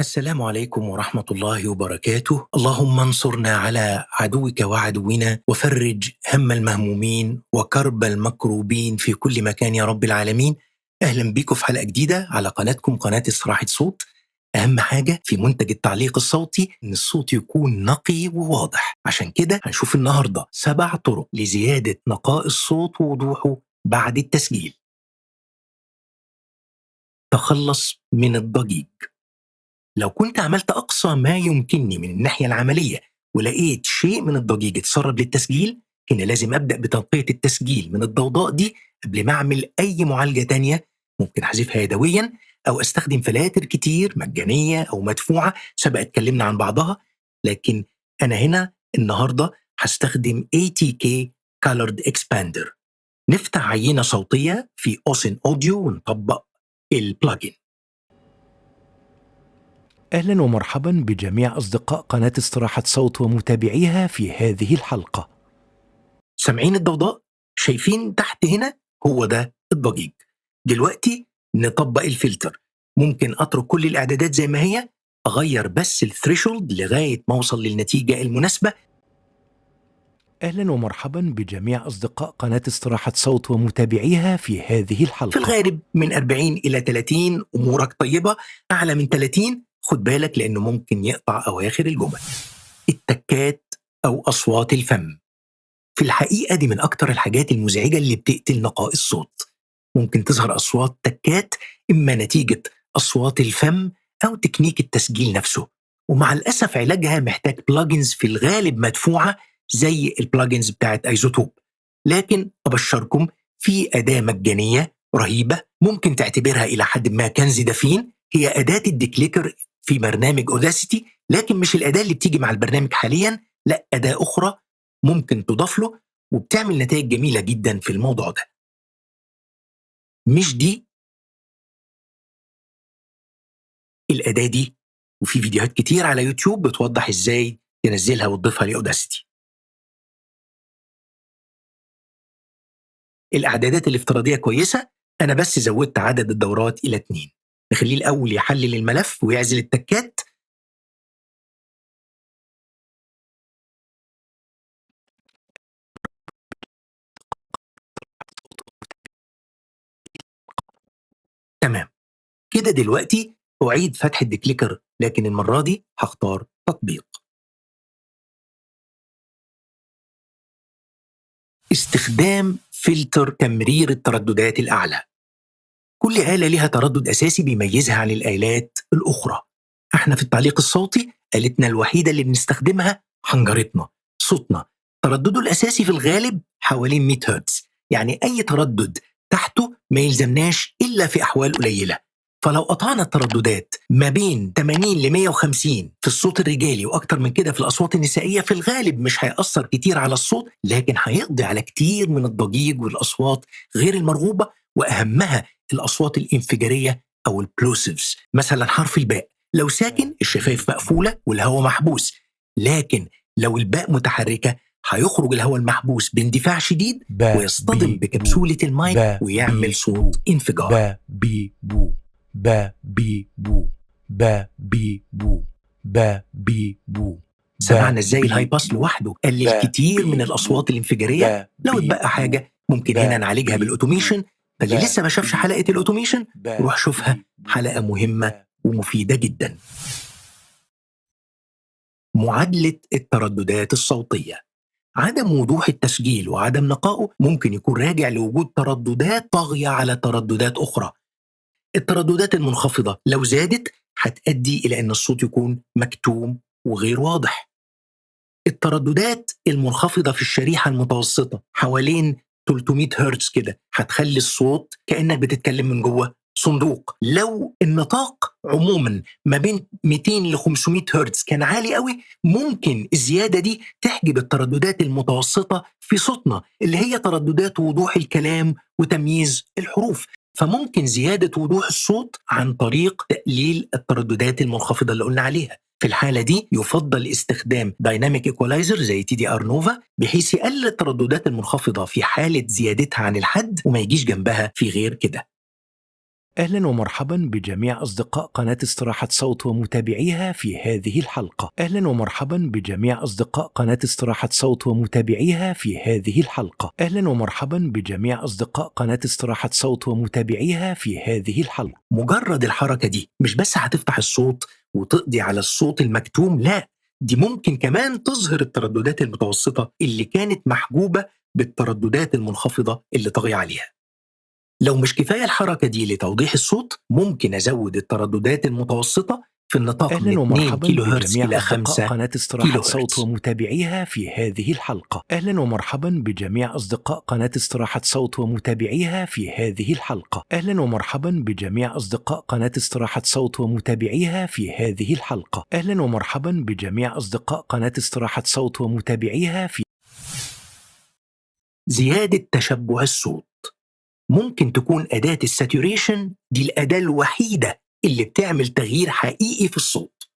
السلام عليكم ورحمة الله وبركاته. اللهم انصرنا على عدوك وعدونا وفرج هم المهمومين وكرب المكروبين في كل مكان يا رب العالمين. أهلا بكم في حلقة جديدة على قناتكم، قناة استراحة صوت. أهم حاجة في منتج التعليق الصوتي إن الصوت يكون نقي وواضح، عشان كده هنشوف النهاردة 7 طرق لزيادة نقاء الصوت ووضوحه بعد التسجيل. تخلص من الضجيج. لو كنت عملت أقصى ما يمكنني من الناحية العملية ولقيت شيء من الضجيج اتسرب للتسجيل، هنا لازم أبدأ بتنقية التسجيل من الضوضاء دي قبل ما أعمل أي معالجة تانية. ممكن أحذفها يدويا أو أستخدم فلاتر كتير مجانية أو مدفوعة سبق اتكلمنا عن بعضها، لكن أنا هنا النهاردة هستخدم ATK Colored Expander. نفتح عينة صوتية في أوسن أوديو ونطبق البلاجين. أهلا ومرحبا بجميع أصدقاء قناة استراحة صوت ومتابعيها في هذه الحلقة. سامعين الضوضاء؟ شايفين تحت هنا؟ هو ده الضجيج. دلوقتي نطبق الفلتر. ممكن أترك كل الإعدادات زي ما هي، أغير بس الثريشولد لغاية ما أوصل للنتيجة المناسبة. أهلا ومرحبا بجميع أصدقاء قناة استراحة صوت ومتابعيها في هذه الحلقة. في الغالب من 40 إلى 30 أمورك طيبة. أعلى من 30 خد بالك لأنه ممكن يقطع أواخر الجمل. التكات أو أصوات الفم، في الحقيقة دي من أكتر الحاجات المزعجة اللي بتقتل نقاء الصوت. ممكن تظهر أصوات تكات إما نتيجة أصوات الفم أو تكنيك التسجيل نفسه، ومع الأسف علاجها محتاج بلاجنز في الغالب مدفوعة زي البلاجنز بتاعت ايزوتوب. لكن أبشركم في أداة مجانية رهيبة ممكن تعتبرها إلى حد ما كنز دفين، هي أداة الديكليكر في برنامج أوداسيتي، لكن مش الأداة اللي بتيجي مع البرنامج حاليا، لا أداة أخرى ممكن تضاف له وبتعمل نتائج جميلة جدا في الموضوع ده. مش دي الأداة دي، وفي فيديوهات كتير على يوتيوب بتوضح إزاي تنزلها وتضيفها لأوداسيتي. الإعدادات الافتراضية كويسة، أنا بس زودت عدد الدورات إلى 2. نخليه الأول يحلل الملف ويعزل التكات. تمام كده. دلوقتي أعيد فتح الديكليكر، لكن المرة دي هختار تطبيق. استخدام فلتر تمرير الترددات الأعلى. كل آلة لها تردد أساسي بيميزها عن الآلات الأخرى. احنا في التعليق الصوتي آلتنا الوحيدة اللي بنستخدمها حنجرتنا، صوتنا تردده الأساسي في الغالب حوالين 100 هرتز، يعني أي تردد تحته ما يلزمناش إلا في أحوال قليلة. فلو قطعنا الترددات ما بين 80 ل 150 في الصوت الرجالي وأكتر من كده في الأصوات النسائية، في الغالب مش هيأثر كتير على الصوت، لكن هيقضي على كتير من الضجيج والأصوات غير المرغوبة، وأهمها الأصوات الانفجارية أو البلوسيفز. مثلا حرف الباء لو ساكن الشفايف مقفولة والهواء محبوس، لكن لو الباء متحركة هيخرج الهواء المحبوس باندفاع شديد ويصطدم بكبسولة المايك ويعمل صوت انفجار. با بي بو با بي بو با بي بو با بي بو. سمعنا ازاي الهاي باس لوحده قلل كتير من الأصوات الانفجارية. لو اتبقى حاجة ممكن هنا نعالجها بالأوتوميشن. فاللي لسه ما شافش حلقة الأوتوميشن روح شوفها، حلقة مهمة ومفيدة جدا. معادلة الترددات الصوتية. عدم وضوح التسجيل وعدم نقائه ممكن يكون راجع لوجود ترددات طاغية على ترددات أخرى. الترددات المنخفضة لو زادت هتؤدي إلى أن الصوت يكون مكتوم وغير واضح. الترددات المنخفضة في الشريحة المتوسطة حوالين 300 هرتز كده هتخلي الصوت كأنك بتتكلم من جوه صندوق. لو النطاق عموما ما بين 200 ل 500 هرتز كان عالي قوي، ممكن الزيادة دي تحجب الترددات المتوسطة في صوتنا اللي هي ترددات وضوح الكلام وتمييز الحروف. فممكن زيادة وضوح الصوت عن طريق تقليل الترددات المنخفضة اللي قلنا عليها. في الحالة دي يفضل استخدام دايناميك ايكولايزر زي TDR نوفا بحيث يقلل الترددات المنخفضة في حالة زيادتها عن الحد وما يجيش جنبها في غير كده. أهلا ومرحبا بجميع أصدقاء قناة استراحة صوت ومتابعيها في هذه الحلقة. أهلا ومرحبا بجميع أصدقاء قناة استراحة صوت ومتابعيها في هذه الحلقة. أهلا ومرحبا بجميع أصدقاء قناة استراحة صوت ومتابعيها في هذه الحلقة. مجرد الحركة دي مش بس هتفتح الصوت وتقضي على الصوت المكتوم، لا، دي ممكن كمان تظهر الترددات المتوسطة اللي كانت محجوبة بالترددات المنخفضة اللي طاغية عليها. لو مش كفاية الحركة دي لتوضيح الصوت، ممكن أزود الترددات المتوسطة في النطاق من أهلا 2 ومرحبا كيلو هرتز بجميع إلى أصدقاء 5 قناة استراحة كيلو صوت هرتز. ومتابعيها في هذه الحلقة. أهلا ومرحبا بجميع أصدقاء قناة استراحة صوت ومتابعيها في هذه الحلقة. أهلا ومرحبا بجميع أصدقاء قناة استراحة صوت ومتابعيها في هذه الحلقة. أهلا ومرحبا بجميع أصدقاء قناة استراحة صوت ومتابعيها في زيادة تشبع الصوت ممكن تكون أداة الساتوريشن دي الأداة الوحيدة اللي بتعمل تغيير حقيقي في الصوت.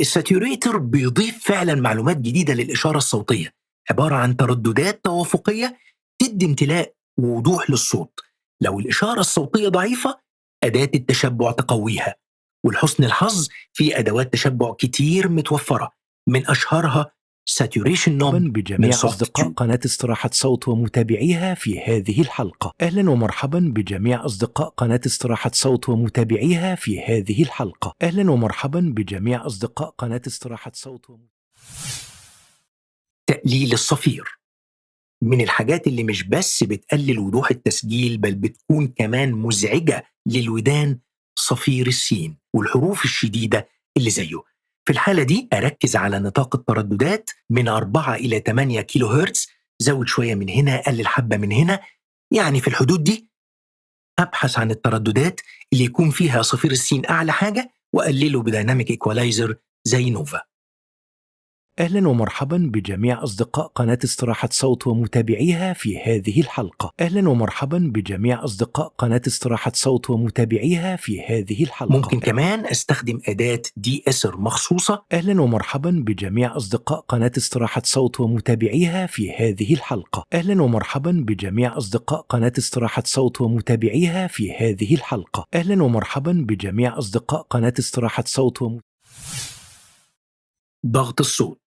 الساتوريتر بيضيف فعلا معلومات جديدة للإشارة الصوتية، عبارة عن ترددات توافقية تدي امتلاء ووضوح للصوت. لو الإشارة الصوتية ضعيفة، أداة التشبع تقويها. ولحسن الحظ في أدوات تشبع كتير متوفرة، من أشهرها ساتوريشن نوب من بجميع سوفت أصدقاء تيوب. قناة استراحة صوت ومتابعيها في هذه الحلقة. أهلا ومرحبا بجميع أصدقاء قناة استراحة صوت ومتابعيها في هذه الحلقة. أهلا ومرحبا بجميع أصدقاء قناة استراحة صوت تقليل الصفير من الحاجات اللي مش بس بتقلل وضوح التسجيل، بل بتكون كمان مزعجة للودان. صفير السين والحروف الشديدة اللي زيه، في الحالة دي أركز على نطاق الترددات من 4 إلى 8 كيلو هرتز. زود شوية من هنا، قلل حبة من هنا، يعني في الحدود دي. أبحث عن الترددات اللي يكون فيها صفير السين أعلى حاجة، وأقلله بديناميك إيكوالايزر زي نوفا. أهلا ومرحبا بجميع أصدقاء قناة استراحة صوت ومتابعيها في هذه الحلقة. أهلا ومرحبا بجميع أصدقاء قناة استراحة صوت ومتابعيها في هذه الحلقة. ممكن كمان أستخدم أداة دي اسر مخصوصة. أهلا ومرحبا بجميع أصدقاء قناة استراحة صوت ومتابعيها في هذه الحلقة. أهلا ومرحبا بجميع أصدقاء قناة استراحة صوت ومتابعيها في هذه الحلقة. أهلا ومرحبا بجميع أصدقاء قناة استراحة صوت ضغط الصوت،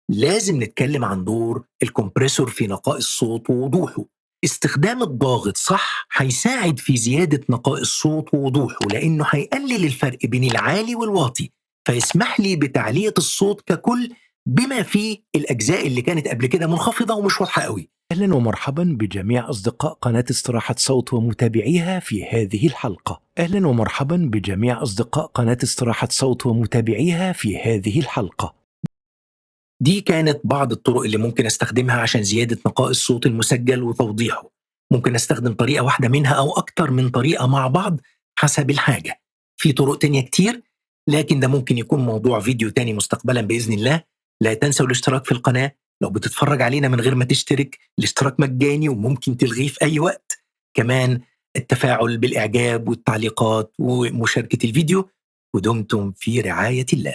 لازم نتكلم عن دور الكمبريسور في نقاء الصوت ووضوحه. استخدام الضاغط صح هيساعد في زيادة نقاء الصوت ووضوحه، لأنه هيقلل الفرق بين العالي والواطي، فيسمح لي بتعلية الصوت ككل، بما فيه الأجزاء اللي كانت قبل كده منخفضة ومش واضحة قوي. أهلا ومرحبا بجميع أصدقاء قناة استراحة صوت ومتابعيها في هذه الحلقة. أهلا ومرحبا بجميع أصدقاء قناة استراحة صوت ومتابعيها في هذه الحلقة. دي كانت بعض الطرق اللي ممكن استخدمها عشان زيادة نقاء الصوت المسجل وتوضيحه. ممكن استخدم طريقة واحدة منها أو أكتر من طريقة مع بعض حسب الحاجة. في طرق تانية كتير، لكن ده ممكن يكون موضوع فيديو تاني مستقبلا بإذن الله. لا تنسوا الاشتراك في القناة. لو بتتفرج علينا من غير ما تشترك، الاشتراك مجاني وممكن تلغيه في أي وقت. كمان التفاعل بالإعجاب والتعليقات ومشاركة الفيديو. ودمتم في رعاية الله.